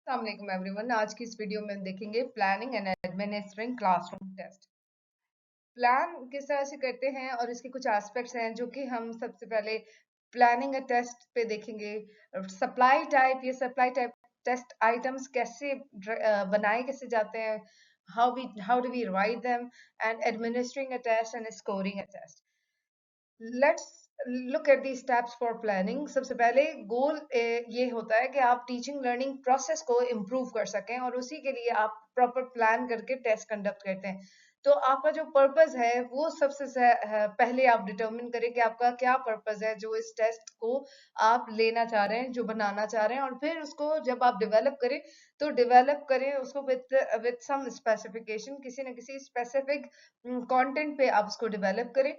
अस्सलाम वालेकुम एवरीवन। आज की इस वीडियो में हम देखेंगे planning and administering classroom test. Plan किस तरह से करते हैं और इसके कुछ एस्पेक्ट्स हैं जो कि हम सबसे पहले प्लानिंग एंड टेस्ट पे देखेंगे। सप्लाई टाइप टेस्ट आइटम्स कैसे बनाए कैसे जाते हैं, how do we write them, and administering a test and scoring a test. Let's look at the steps for planning. सबसे पहले गोल ये होता है कि आप टीचिंग लर्निंग प्रोसेस को इम्प्रूव कर सकें और उसी के लिए आप प्रॉपर प्लान करके टेस्ट कंडक्ट करते हैं। तो आपका जो पर्पस है वो पहले आप डिटरमिन करें कि आपका क्या पर्पस है जो इस टेस्ट को आप लेना चाह रहे हैं, जो बनाना चाह रहे हैं, और फिर उसको जब आप डेवलप करें तो डेवलप करें उसको विद सम स्पेसिफिकेशन, किसी न किसी स्पेसिफिक कंटेंट पे आप उसको डेवलप करें।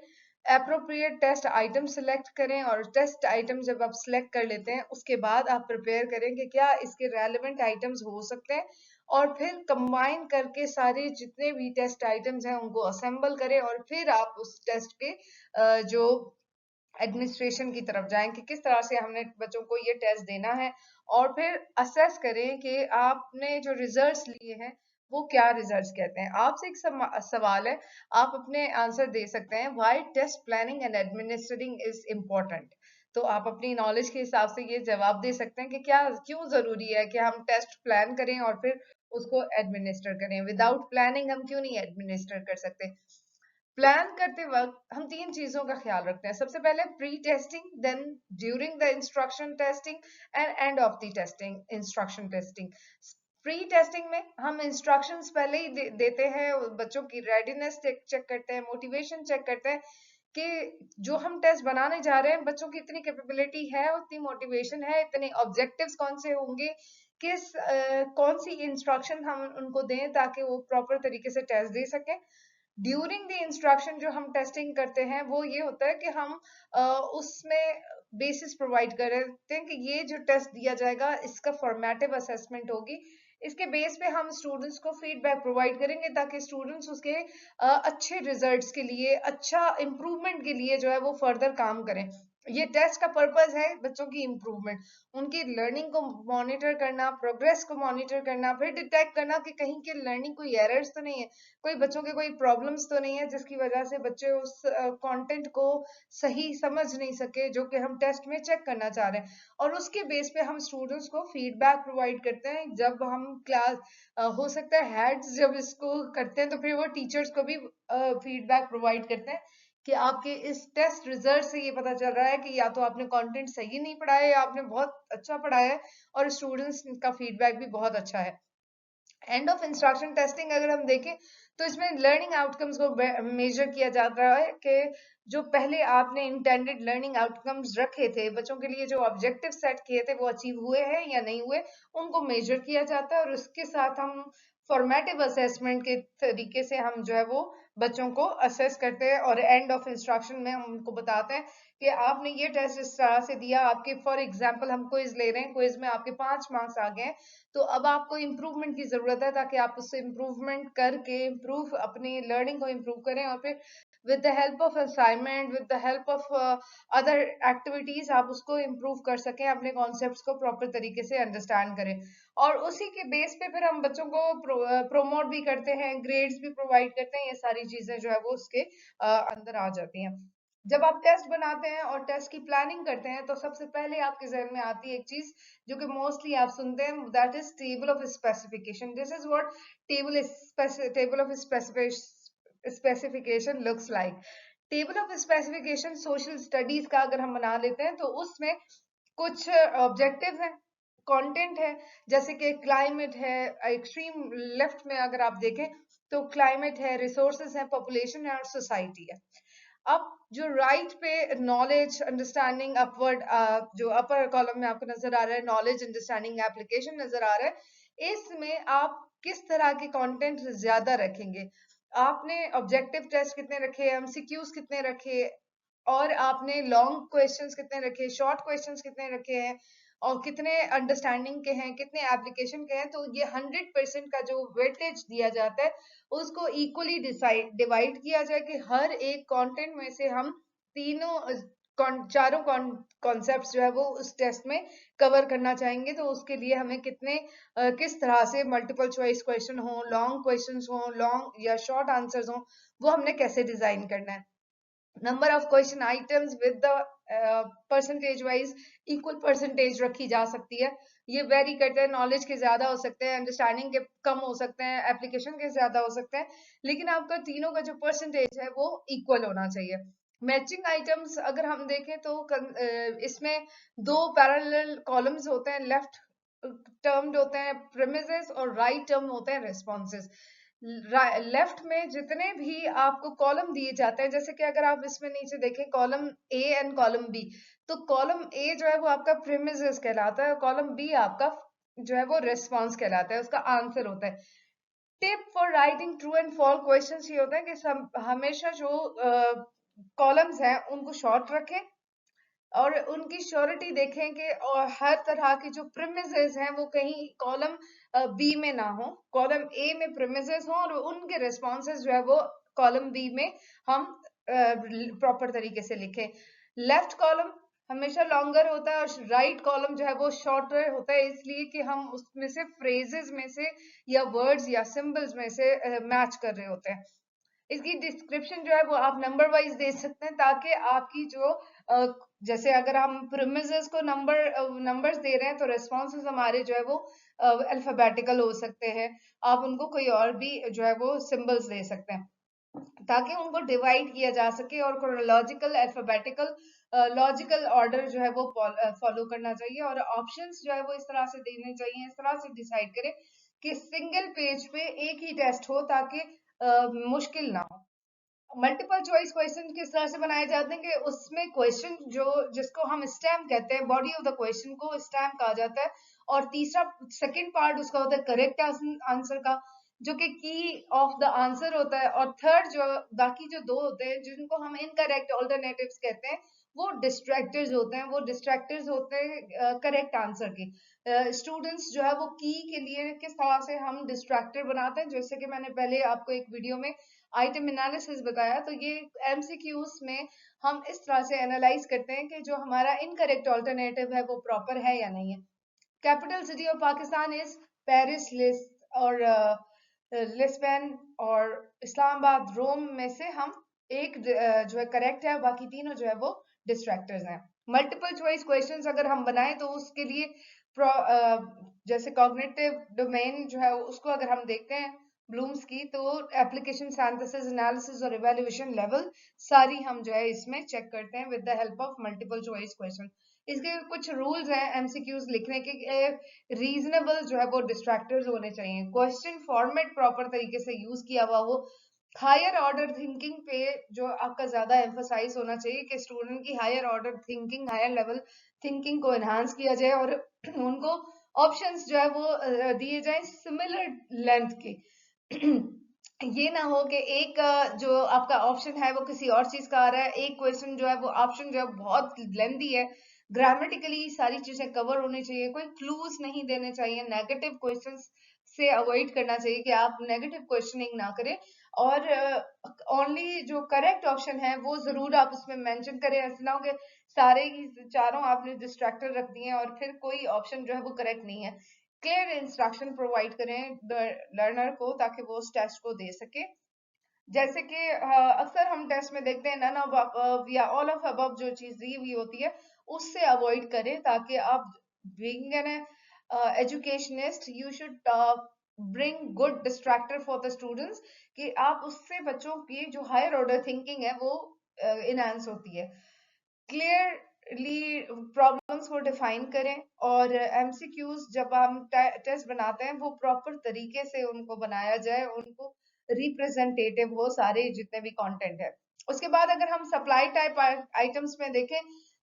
अप्रोप्रिएट टेस्ट आइटम सिलेक्ट करें और टेस्ट आइटम जब आप सिलेक्ट कर लेते हैं उसके बाद आप प्रिपेयर करें कि क्या इसके रेलेवेंट आइटम्स हो सकते हैं, और फिर कंबाइन करके सारे जितने भी टेस्ट आइटम्स हैं उनको असेंबल करें और फिर आप उस टेस्ट के जो एडमिनिस्ट्रेशन की तरफ जाएं कि किस तरह से हमने बच्चों को ये टेस्ट देना है, और फिर असेस करें कि आपने जो रिजल्ट्स लिए हैं वो क्या रिजल्ट्स कहते हैं। आपसे एक सवाल है, आप अपने आंसर दे सकते हैं, why test planning and administering is important. तो आप अपनी नॉलेज के हिसाब से ये जवाब दे सकते हैं कि क्या क्यों जरूरी है कि हम टेस्ट प्लान करें और फिर उसको एडमिनिस्टर करें। विदाउट प्लानिंग हम क्यों नहीं एडमिनिस्टर कर सकते। प्लान करते वक्त हम तीन चीजों का ख्याल रखते हैं। सबसे पहले pre testing, then during the instruction testing, and end of the testing instruction testing. Pre testing में हम इंस्ट्रक्शंस पहले ही देते हैं, बच्चों की रेडीनेस चेक करते हैं, मोटिवेशन चेक करते हैं कि जो हम टेस्ट बनाने जा रहे हैं बच्चों की इतनी कैपेबिलिटी है, उतनी मोटिवेशन है, इतने ऑब्जेक्टिव्स कौन से होंगे, कौन सी इंस्ट्रक्शन हम उनको दें ताकि वो प्रॉपर तरीके से टेस्ट दे सकें। ड्यूरिंग द इंस्ट्रक्शन जो हम टेस्टिंग करते हैं वो ये होता है कि हम उसमें बेसिस प्रोवाइड कर देते हैं कि ये जो टेस्ट दिया जाएगा इसका फॉर्मेटिव असेसमेंट होगी। इसके बेस पे हम स्टूडेंट्स को फीडबैक प्रोवाइड करेंगे ताकि स्टूडेंट्स उसके अच्छे रिजल्ट्स के लिए, अच्छा इम्प्रूवमेंट के लिए जो है वो फर्दर काम करें। ये टेस्ट का पर्पस है बच्चों की इम्प्रूवमेंट, उनकी लर्निंग को मॉनिटर करना, प्रोग्रेस को मॉनिटर करना, फिर डिटेक्ट करना कि कहीं के लर्निंग कोई एरर्स तो नहीं है, कोई बच्चों के कोई प्रॉब्लम्स तो नहीं है जिसकी वजह से बच्चे उस कंटेंट को सही समझ नहीं सके जो कि हम टेस्ट में चेक करना चाह रहे हैं। और उसके बेस पे हम स्टूडेंट्स को फीडबैक प्रोवाइड करते हैं। जब हम क्लास हो सकता है हेड्स जब इसको करते हैं तो फिर वो टीचर्स को भी फीडबैक प्रोवाइड करते हैं कि आपके इस टेस्ट रिजल्ट से ये पता चल रहा है कि या तो आपने कंटेंट सही नहीं पढ़ाया या आपने बहुत अच्छा पढ़ाया है, और स्टूडेंट्स का फीडबैक भी बहुत अच्छा है। एंड ऑफ इंस्ट्रक्शन टेस्टिंग अगर हम देखें तो इसमें लर्निंग आउटकम्स को मेजर किया जाता है कि जो पहले आपने इंटेंडेड लर्निंग आउटकम्स रखे थे बच्चों के लिए, जो ऑब्जेक्टिव सेट किए थे वो अचीव हुए हैं या नहीं हुए, उनको मेजर किया जाता है। और उसके साथ हम फॉर्मेटिव असेसमेंट के तरीके से हम जो है वो बच्चों को असेस करते हैं और एंड ऑफ इंस्ट्रक्शन में हम उनको बताते हैं कि आपने ये टेस्ट इस तरह से दिया। आपके फॉर एग्जाम्पल हम क्विज ले रहे हैं, क्विज में आपके 5 मार्क्स आ गए हैं, तो अब आपको इम्प्रूवमेंट की जरूरत है ताकि आप उससे इम्प्रूवमेंट करके इम्प्रूव अपनी लर्निंग को इम्प्रूव करें, और फिर with the help of assignment, with the help of other activities आप उसको इम्प्रूव कर सकें, अपने कॉन्सेप्ट्स को प्रॉपर तरीके से अंडरस्टैंड करें। और उसी के बेस पे फिर हम बच्चों को प्रोमोट भी करते हैं, ग्रेड्स भी प्रोवाइड करते हैं। ये सारी चीजें जो है वो उसके अंदर आ जाती हैं। जब आप टेस्ट बनाते हैं और टेस्ट की प्लानिंग करते हैं तो सबसे पहले आपके जहन में आती है एक चीज जो कि मोस्टली आप सुनते हैं, that is table of specification. This is what table of specification looks like. Table of specification social studies का अगर हम बना लेते हैं तो उसमें कुछ ऑब्जेक्टिव है, कंटेंट है, जैसे कि क्लाइमेट है। एक्सट्रीम लेफ्ट में अगर आप देखें तो क्लाइमेट है, रिसोर्सेज है, पॉपुलेशन है और सोसाइटी है। अब जो राइट पे नॉलेज अंडरस्टैंडिंग अपवर्ड, जो अपर कॉलम में आपको नजर आ रहा है नॉलेज अंडरस्टैंडिंग एप्लीकेशन नजर आ रहा है, इसमें आप किस तरह के कंटेंट ज्यादा रखेंगे। आपने ऑब्जेक्टिव टेस्ट कितने रखे, एमसीक्यूज कितने रखे, और आपने लॉन्ग क्वेश्चंस कितने रखे, शॉर्ट क्वेश्चंस कितने रखे हैं, और कितने अंडरस्टैंडिंग के हैं, कितने एप्लीकेशन के हैं। तो ये 100% का जो वेटेज दिया जाता है उसको इक्वली डिवाइड किया जाए कि हर एक कंटेंट में से हम तीनों चारों कॉन्सेप्ट्स जो है वो उस टेस्ट में कवर करना चाहेंगे, तो उसके लिए हमें किस तरह से मल्टीपल चॉइस क्वेश्चन हो, लॉन्ग क्वेश्चंस हो, लॉन्ग या शॉर्ट आंसर्स हो, वो हमने कैसे डिजाइन करना है। Number of question items with the percentage wise equal percentage रखी जा सकती है। ये वेरी करते हैं, नॉलेज के ज्यादा हो सकते हैं, अंडरस्टैंडिंग के कम हो सकते हैं, एप्लीकेशन के ज्यादा हो सकते हैं, लेकिन आपका तीनों का जो परसेंटेज है वो इक्वल होना चाहिए। मैचिंग आइटम्स अगर हम देखें तो इसमें दो पैरेलल कॉलम्स होते हैं, लेफ्ट टर्म्ड होते हैं प्रीमिसेस और राइट टर्म होते हैं रिस्पॉन्सेज। लेफ्ट में जितने भी आपको कॉलम दिए जाते हैं, जैसे कि अगर आप इसमें नीचे देखें column A and column B, तो कॉलम ए जो है वो आपका प्रीमिसेस कहलाता है, कॉलम बी आपका जो है वो रिस्पॉन्स कहलाता है, उसका आंसर होता है। Tip for writing true and false questions ये होता है कि हमेशा जो कॉलम्स हैं उनको शॉर्ट रखें और उनकी श्योरिटी देखें कि और हर तरह की जो प्रीमिसेस हैं वो कहीं कॉलम बी में ना हो, कॉलम ए में प्रीमिसेस हो और उनके रिस्पॉन्सेज जो है वो कॉलम बी में हम प्रॉपर तरीके से लिखें। लेफ्ट कॉलम हमेशा लॉन्गर होता है और राइट कॉलम जो है वो शॉर्टर होता है, इसलिए कि हम उसमें से फ्रेजेस में से या वर्ड्स या सिंबल्स में से मैच कर रहे होते हैं। इसकी डिस्क्रिप्शन जो है वो आप नंबर वाइज दे सकते हैं, ताकि आपकी जो जैसे अगर हम प्रीमिसेस को नंबर्स दे रहे हैं तो रेस्पॉन्सेस हमारे जो है वो अल्फाबेटिकल हो सकते हैं, आप उनको कोई और भी जो है वो सिंबल्स दे सकते हैं ताकि उनको डिवाइड किया जा सके और क्रोनोलॉजिकल अल्फाबेटिकल लॉजिकल ऑर्डर जो है वो फॉलो करना चाहिए। और ऑप्शंस जो है वो इस तरह से देने चाहिए, इस तरह से डिसाइड करें कि सिंगल पेज पे एक ही टेस्ट हो ताकि मुश्किल ना हो। मल्टीपल चॉइस क्वेश्चन किस तरह से बनाए जाते हैं कि उसमें क्वेश्चन जो जिसको हम स्टैम्प कहते हैं, बॉडी ऑफ द क्वेश्चन को स्टैम्प कहा जाता है, और तीसरा सेकंड पार्ट उसका होता है करेक्ट आंसर का, जो कि की ऑफ द आंसर होता है, और थर्ड जो बाकी जो दो होते हैं जिनको हम इनकरेक्ट ऑल्टरनेटिव्स कहते हैं, वो डिस्ट्रैक्टर्स होते हैं, वो डिस्ट्रैक्टर्स होते हैं करेक्ट आंसर के। स्टूडेंट्स जो है वो की के लिए किस तरह से हम डिस्ट्रैक्टर बनाते हैं, जैसे कि मैंने पहले आपको एक वीडियो में आइटम एनालिसिस बताया, तो ये एमसीक्यूज में हम इस तरह से एनालाइज करते हैं कि जो हमारा इनकरेक्ट ऑल्टरनेटिव है वो प्रॉपर है या नहीं है। Capital city of Pakistan is Paris, और लिस्बन और इस्लामाबाद, रोम में से हम एक जो है करेक्ट है, बाकी तीनों जो है वो डिस्ट्रैक्टर्स हैं। मल्टीपल चॉइस क्वेश्चंस अगर हम बनाएं तो उसके लिए जैसे कॉग्निटिव डोमेन जो है उसको अगर हम देखते हैं ब्लूम्स की, तो एप्लीकेशन, सिंथेसिस, एनालिसिस और इवैल्यूएशन लेवल सारी हम जो है इसमें चेक करते हैं with the help of multiple choice question. इसके कुछ रूल्स हैं एमसीक्यूज लिखने के, रीजनेबल जो है वो डिस्ट्रैक्टर्स होने चाहिए, क्वेश्चन फॉर्मेट प्रॉपर तरीके से यूज किया हुआ हो, हायर ऑर्डर थिंकिंग पे जो आपका ज्यादा एम्फोसाइज होना चाहिए कि स्टूडेंट की higher order thinking, higher level thinking को एनहांस किया जाए, और उनको ऑप्शंस जो है वो दिए जाए सिमिलर लेंथ के। ये ना हो कि एक जो आपका ऑप्शन है वो किसी और चीज का आ रहा है, एक क्वेश्चन जो है वो ऑप्शन जो है बहुत लेंथी है, ग्रामेटिकली सारी चीजें कवर होनी चाहिए, कोई क्लूज नहीं देने चाहिए, नेगेटिव क्वेश्चंस से अवॉइड करना चाहिए कि आप नेगेटिव क्वेश्चनिंग ना करें, और ओनली जो करेक्ट ऑप्शन है वो जरूर आप उसमें मेंशन करें। ऐसा ना हो कि सारे ही चारों आपने डिस्ट्रैक्टर रख दिए और फिर कोई ऑप्शन जो है वो करेक्ट नहीं है। क्लियर इंस्ट्रक्शन प्रोवाइड करें लर्नर को ताकि वो उस टेस्ट को दे सके। जैसे कि अक्सर हम टेस्ट में देखते हैं नन ऑफ अबव या ऑल ऑफ अबव जो चीज दी हुई होती है उससे अवॉइड करें, ताकि आप being an educationist you should bring good distractor for the students, कि आप उससे बच्चों की जो हायर ऑर्डर थिंकिंग है वो इनहेंस होती है। क्लियरली प्रॉब्लम्स को डिफाइन करें, और एमसीक्यूज जब हम टेस्ट बनाते हैं वो प्रॉपर तरीके से उनको बनाया जाए, उनको रिप्रेजेंटेटिव हो सारे जितने भी कंटेंट है। उसके बाद अगर हम सप्लाई टाइप आइटम्स में देखें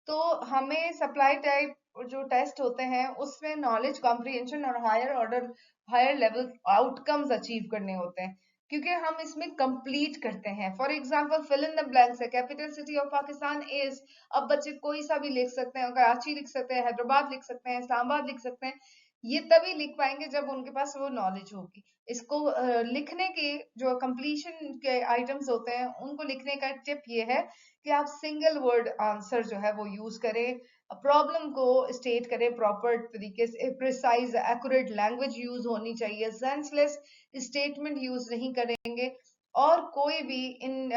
तो हमें सप्लाई टाइप जो टेस्ट होते हैं उसमें नॉलेज कॉम्प्रिहेंशन और higher order, higher level outcomes achieve करने होते हैं, क्योंकि हम इसमें कंप्लीट करते हैं। For example fill in the blanks है, capital city of Pakistan is, अब बच्चे कोई सा भी लिख सकते हैं, कराची लिख सकते हैं, हैदराबाद लिख सकते हैं, इस्लामाबाद लिख सकते हैं, ये तभी लिख पाएंगे जब उनके पास वो नॉलेज होगी। इसको लिखने के जो कंप्लीशन के आइटम्स होते हैं उनको लिखने का टिप ये है कि आप सिंगल वर्ड आंसर जो है वो यूज करें, प्रॉब्लम को स्टेट करें प्रॉपर तरीके से, प्रिसाइज एक्यूरेट लैंग्वेज यूज होनी चाहिए, सेंसलेस स्टेटमेंट यूज नहीं करेंगे, और कोई भी इन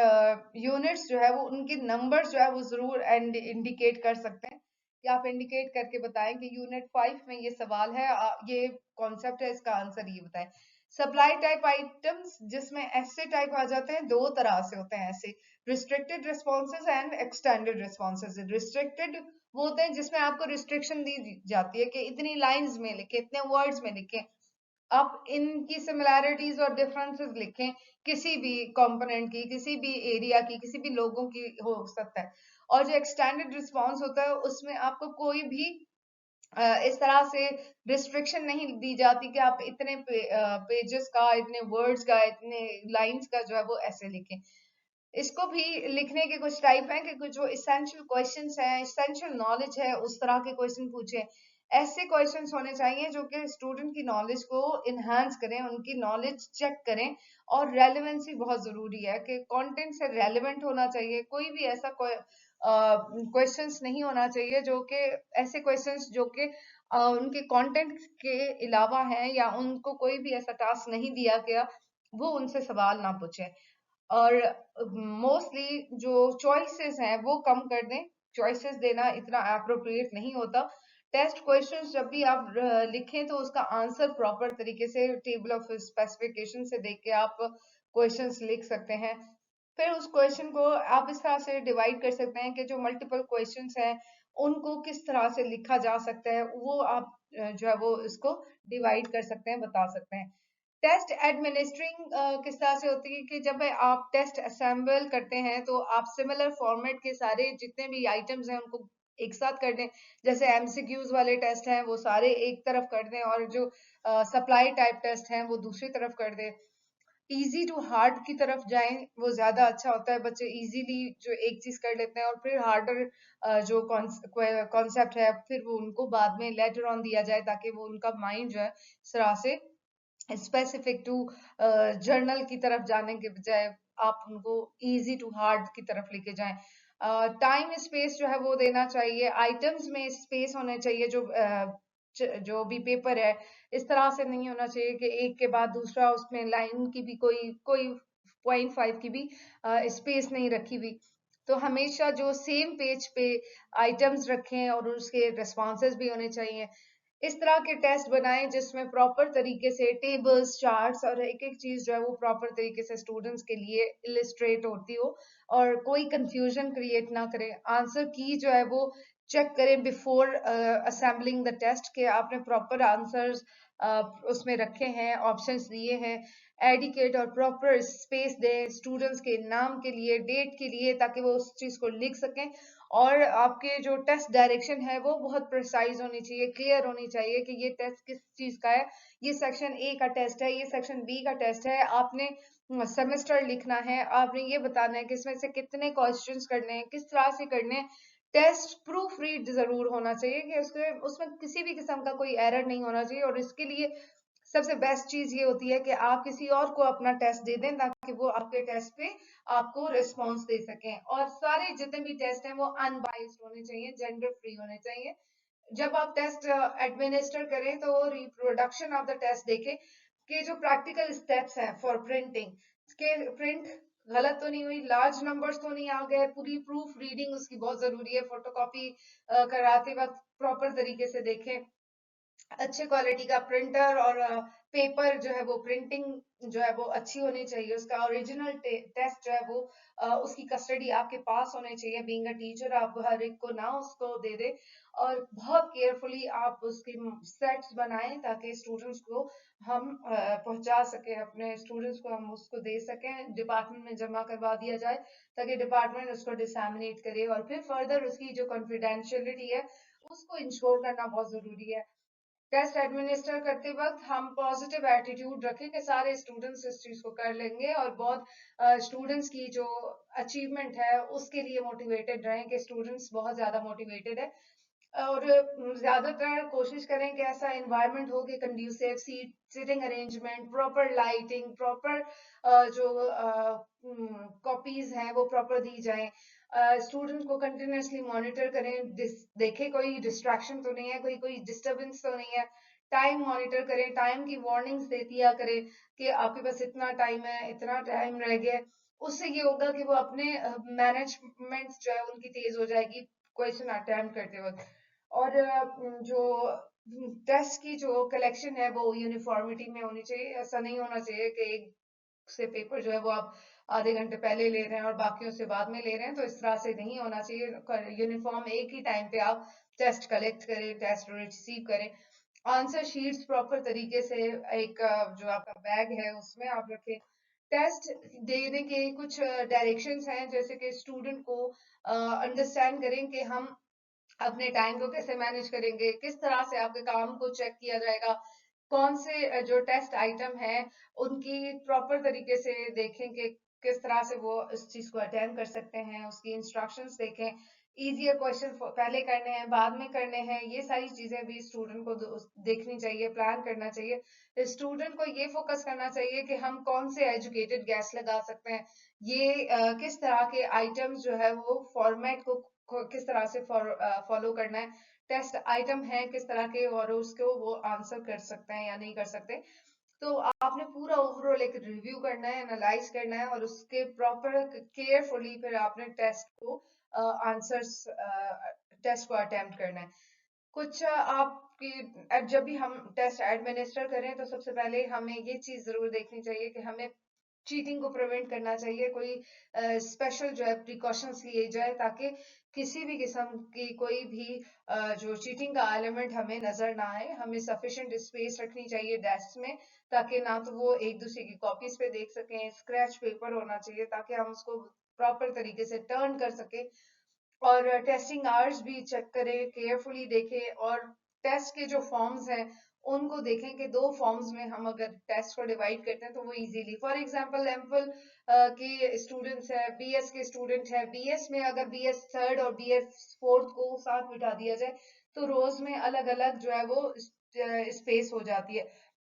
यूनिट्स जो है वो उनके नंबर्स जो है वो जरूर इंडिकेट कर सकते हैं, कि आप इंडिकेट करके बताएं कि यूनिट 5 में ये सवाल है, ये कॉन्सेप्ट है, इसका आंसर ये बताएं। सप्लाई टाइप आइटम्स जिसमें ऐसे टाइप आ जाते हैं, दो तरह से होते हैं ऐसे, restricted responses and extended responses. Restricted वो होते हैं जिसमें आपको रिस्ट्रिक्शन दी जाती है कि इतनी लाइंस में लिखे, इतने वर्ड्स में लिखे, आप इनकी सिमिलैरिटीज और डिफरेंसेस लिखें, किसी भी कंपोनेंट की, किसी भी एरिया की, किसी भी लोगों की हो सकता है। और जो एक्सटेंडेड रिस्पांस होता है उसमें आपको कोई भी इस तरह से रिस्ट्रिक्शन नहीं दी जाती कि आप इतने पेजेस का, इतने वर्ड्स का, इतने लाइंस का जो है वो ऐसे लिखें। इसको भी लिखने के कुछ टाइप हैं कि कुछ जो इसेंशियल क्वेश्चंस हैं, इसेंशियल नॉलेज है, उस तरह के क्वेश्चन पूछे। ऐसे क्वेश्चंस होने चाहिए जो कि स्टूडेंट की नॉलेज को इनहांस करें, उनकी नॉलेज चेक करें। और रेलेवेंसी बहुत जरूरी है कि कंटेंट से रेलेवेंट होना चाहिए, कोई भी ऐसा क्वेश्चंस नहीं होना चाहिए जो कि ऐसे क्वेश्चंस जो कि उनके कंटेंट के अलावा हैं, या उनको कोई भी ऐसा टास्क नहीं दिया गया वो उनसे सवाल ना पूछे। और मोस्टली जो चॉइसेस हैं वो कम कर दें, चॉइसेस देना इतना अप्रोप्रिएट नहीं होता। टेस्ट क्वेश्चंस जब भी आप लिखें तो उसका आंसर प्रॉपर तरीके से टेबल ऑफ स्पेसिफिकेशन से देख के आप क्वेश्चंस लिख सकते हैं। फिर उस क्वेश्चन को आप इस तरह से डिवाइड कर सकते हैं कि जो मल्टीपल क्वेश्चंस हैं उनको किस तरह से लिखा जा सकता है, वो आप जो है वो इसको डिवाइड कर सकते हैं, बता सकते हैं। टेस्ट एडमिनिस्ट्रिंग किस तरह से होती है कि जब आप टेस्ट असेंबल करते हैं तो आप सिमिलर फॉर्मेट के सारे जितने भी आइटम्स हैं उनको एक साथ कर दें। जैसे एमसीक्यूज वाले टेस्ट हैं वो सारे एक तरफ कर दें, और जो सप्लाई टाइप टेस्ट हैं वो दूसरी तरफ कर दें। इजी टू हार्ड की तरफ जाएं, वो ज्यादा अच्छा होता है। बच्चे इजीली जो एक चीज कर लेते हैं और फिर हार्डर जो कॉन्सेप्ट है फिर वो उनको बाद में लेटर ऑन दिया जाए, ताकि वो उनका माइंड जो है इस तरह से स्पेसिफिक टू जर्नल की तरफ जाने के बजाय आप उनको इजी टू हार्ड की तरफ लेके जाएं। टाइम स्पेस जो है वो देना चाहिए, आइटम्स में स्पेस होने चाहिए, जो भी पेपर है इस तरह से नहीं होना चाहिए कि एक के बाद दूसरा उसमें लाइन की भी कोई कोई 0.5 की भी स्पेस नहीं रखी हुई। तो हमेशा जो सेम पेज पे आइटम्स रखें और उसके रिस्पॉन्सेज भी होने चाहिए। इस तरह के टेस्ट बनाएं जिसमें प्रॉपर तरीके से टेबल्स, चार्ट्स और एक एक चीज जो है वो प्रॉपर तरीके से स्टूडेंट्स के लिए इलिस्ट्रेट होती हो, और कोई कंफ्यूजन क्रिएट ना करें। आंसर की जो है वो चेक करें बिफोर असेंबलिंग द टेस्ट के आपने प्रॉपर आंसर्स उसमें रखे हैं, ऑप्शंस दिए हैं। एडिकेट और प्रॉपर स्पेस दें स्टूडेंट्स के नाम के लिए, डेट के लिए, ताकि वो उस चीज को लिख सकें। और आपके जो टेस्ट डायरेक्शन है वो बहुत प्रिसाइज होनी चाहिए, क्लियर होनी चाहिए कि ये टेस्ट किस चीज का है। ये सेक्शन ए का टेस्ट है, ये सेक्शन बी का टेस्ट है, आपने सेमेस्टर लिखना है, आपने ये बताना है कि इसमें से कितने क्वेश्चंस करने हैं, किस तरह से करने हैं। टेस्ट प्रूफ रीड जरूर होना चाहिए कि उसके उसमें किसी भी किस्म का कोई एरर नहीं होना चाहिए। और इसके लिए सबसे बेस्ट चीज ये होती है कि आप किसी और को अपना टेस्ट दे दें, ताकि वो आपके टेस्ट पे आपको रिस्पॉन्स दे सकें। और सारे जितने भी टेस्ट हैं वो अनबाइस्ड होने चाहिए, जेंडर फ्री होने चाहिए। जब आप टेस्ट एडमिनिस्टर करें तो रिप्रोडक्शन ऑफ द टेस्ट देखें कि जो प्रैक्टिकल स्टेप्स हैं फॉर प्रिंटिंग के, प्रिंट गलत तो नहीं हुई, लार्ज नंबर्स तो नहीं आ गए, पूरी प्रूफ रीडिंग उसकी बहुत जरूरी है। फोटोकॉपी कराते वक्त प्रॉपर तरीके से देखें, अच्छे क्वालिटी का प्रिंटर और पेपर जो है वो प्रिंटिंग जो है वो अच्छी होनी चाहिए, उसका ओरिजिनल टेस्ट जो है वो उसकी कस्टडी आपके पास होनी चाहिए। बीइंग अ टीचर आप हर एक को ना उसको दे दे, और बहुत केयरफुली आप उसके सेट्स बनाएं ताकि स्टूडेंट्स को हम पहुंचा सके, अपने स्टूडेंट्स को हम उसको दे सकें, डिपार्टमेंट में जमा करवा दिया जाए ताकि डिपार्टमेंट उसको डिसैमिनेट करे। और फिर फर्दर उसकी जो कॉन्फिडेंशियलिटी है उसको इंश्योर करना बहुत जरूरी है। टेस्ट एडमिनिस्टर करते वक्त हम पॉजिटिव एटीट्यूड रखें कि सारे स्टूडेंट्स इस चीज को कर लेंगे, और बहुत स्टूडेंट्स की जो अचीवमेंट है उसके लिए मोटिवेटेड रहें कि स्टूडेंट्स बहुत ज्यादा मोटिवेटेड है। और ज्यादातर कोशिश करें कि ऐसा एनवायरनमेंट हो कि conducive seat sitting arrangement, proper lighting, proper जो कॉपीज हैं वो प्रॉपर दी जाएं। स्टूडेंट को कंटिन्यूसली मॉनिटर करें, देखें कोई डिस्ट्रैक्शन तो नहीं है, कोई कोई डिस्टरबेंस तो नहीं है। टाइम मॉनिटर करें, टाइम की वार्निंग्स दे दिया करें कि आपके पास इतना टाइम है, इतना टाइम रह गया है। उससे ये होगा कि वो अपने मैनेजमेंट जो है उनकी तेज हो जाएगी क्वेश्चन अटेम्प्ट करते वक्त। और जो टेस्ट की जो कलेक्शन है वो यूनिफॉर्मिटी में होनी चाहिए। ऐसा नहीं होना चाहिए कि एक से पेपर जो है वो आप आधे घंटे पहले ले रहे हैं और बाकियों से बाद में ले रहे हैं, तो इस तरह से नहीं होना चाहिए। यूनिफॉर्म एक ही टाइम पे आप टेस्ट कलेक्ट करें, टेस्ट रिसीव करें। आंसर शीट्स प्रॉपर तरीके से एक जो आपका बैग है उसमें आप रखें। टेस्ट देने के कुछ डायरेक्शंस हैं, जैसे कि स्टूडेंट को अंडरस्टैंड करें कि हम अपने टाइम को कैसे मैनेज करेंगे, किस तरह से आपके काम को चेक किया जाएगा, कौन से जो टेस्ट आइटम है उनकी प्रॉपर तरीके से देखें कि किस तरह से वो इस चीज को अटेंड कर सकते हैं, उसकी इंस्ट्रक्शंस देखें। इजियर क्वेश्चन पहले करने हैं, बाद में करने हैं, ये सारी चीजें भी स्टूडेंट को देखनी चाहिए, प्लान करना चाहिए। स्टूडेंट को ये फोकस करना चाहिए कि हम कौन से एजुकेटेड गैस लगा सकते हैं, ये किस तरह के आइटम्स जो है वो फॉर्मेट को किस तरह से फॉलो करना है, टेस्ट आइटम है किस तरह के, और उसको वो आंसर कर सकते हैं या नहीं कर सकते। तो आपने पूरा ओवरऑल एक रिव्यू करना है, एनालाइज करना है, और उसके प्रॉपर केयरफुली फिर आपने टेस्ट को आंसर्स टेस्ट को अटेम्प्ट करना है। कुछ आपकी जब भी हम टेस्ट एडमिनिस्टर करें तो सबसे पहले हमें ये चीज जरूर देखनी चाहिए कि हमें चीटिंग को प्रिवेंट करना चाहिए। कोई स्पेशल जो है प्रिकॉशंस लिए जाए ताकि किसी भी किस्म की कोई भी जो चीटिंग का एलिमेंट हमें नजर ना आए। हमें सफिशिएंट स्पेस रखनी चाहिए डेस्क में, ताकि ना तो वो एक दूसरे की कॉपीज पे देख सकें। स्क्रैच पेपर होना चाहिए ताकि हम उसको प्रॉपर तरीके से टर्न कर सके। और टेस्टिंग आवर्स भी चेक करें, केयरफुली देखें, और टेस्ट के जो फॉर्म्स हैं उनको देखें कि दो फॉर्म्स में हम अगर टेस्ट को डिवाइड करते हैं तो वो इजीली, फॉर एग्जांपल एम्पल के स्टूडेंट्स है, बीएस के स्टूडेंट है, बीएस में अगर बीएस थर्ड और बीएस फोर्थ को साथ बिठा दिया जाए तो रोज में अलग अलग जो है वो स्पेस हो जाती है।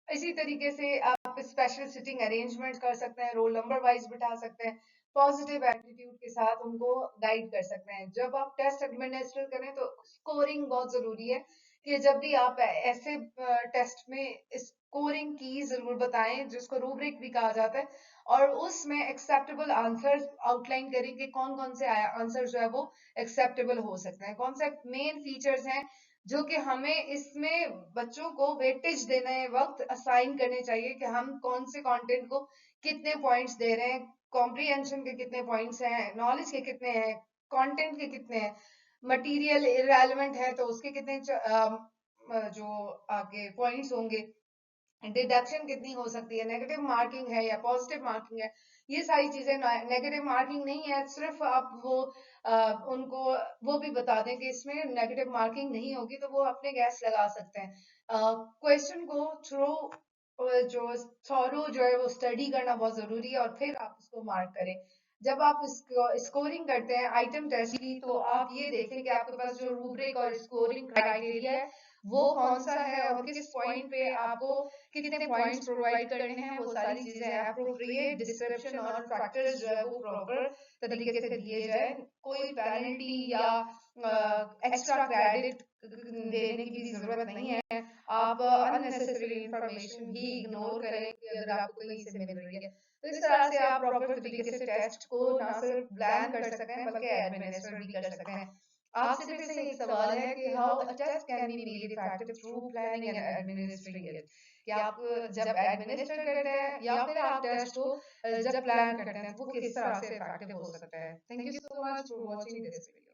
इसी तरीके से आप स्पेशल सिटिंग अरेंजमेंट कर सकते हैं, रोल नंबर वाइज बिठा सकते हैं, पॉजिटिव एटीट्यूड के साथ उनको गाइड कर सकते हैं। जब आप टेस्ट एडमिनिस्टर करें तो स्कोरिंग बहुत जरूरी है कि जब भी आप ऐसे टेस्ट में स्कोरिंग की जरूर बताएं जिसको रूब्रिक भी कहा जाता है, और उसमें एक्सेप्टेबल आंसर्स आउटलाइन करें कि कौन कौन से आंसर जो है वो एक्सेप्टेबल हो सकते हैं, कौन से मेन फीचर्स हैं जो कि हमें इसमें बच्चों को वेटेज देने वक्त असाइन करने चाहिए कि हम कौन से कंटेंट को कितने पॉइंट्स दे रहे हैं, कॉम्प्रीहेंशन के कितने पॉइंट्स हैं, नॉलेज के कितने हैं, कंटेंट के कितने हैं, मटेरियल इरेलेवेंट है तो उसके कितने जो आगे पॉइंट्स होंगे, डिडक्शन कितनी हो सकती है, नेगेटिव मार्किंग है या पॉजिटिव मार्किंग है। ये सारी चीजें, नेगेटिव मार्किंग नहीं है, सिर्फ आप वो उनको वो भी बता दें कि इसमें नेगेटिव मार्किंग नहीं होगी तो वो अपने गैस लगा सकते हैं। क्वेश्चन को थ्रू जो थॉरो जो है वो स्टडी करना बहुत जरूरी है, और फिर आप उसको मार्क करें। जब आप इसको स्कोरिंग करते हैं आइटम टेस्ट की, तो आप ये देखें कि आपके पास जो रूब्रिक और स्कोरिंग क्राइटेरिया है वो कौन सा है, और किस पॉइंट पे आपको कितने पॉइंट्स प्रोवाइड करने हैं, वो सारी चीजें अप्रोप्रिएट डिस्क्रिप्शन और फैक्टर्स जो है वो प्रॉपर तरीके से दिए जाए। कोई पेनल्टी या एक्स्ट्रा क्रेडिट देने की भी जरूरत नहीं है। आप अननेसेसरी इंफॉर्मेशन भी इग्नोर करें कि अगर आपको कहीं से मिल रही है। तो इस तरह से आप प्रॉपर तरीके से टेस्ट को ना सिर्फ प्लान कर सकते हैं बल्कि एडमिनिस्टर भी कर सकते हैं। आपसे फिर से एक सवाल है कि how a test can be made effective through planning and administering it. कि आप जब एडमिनिस्टर करते हैं या फिर आप टेस्ट को जब प्लान करते हैं तो वो किस तरह से इफेक्टिव हो सकता है। Thank you so much for watching this video.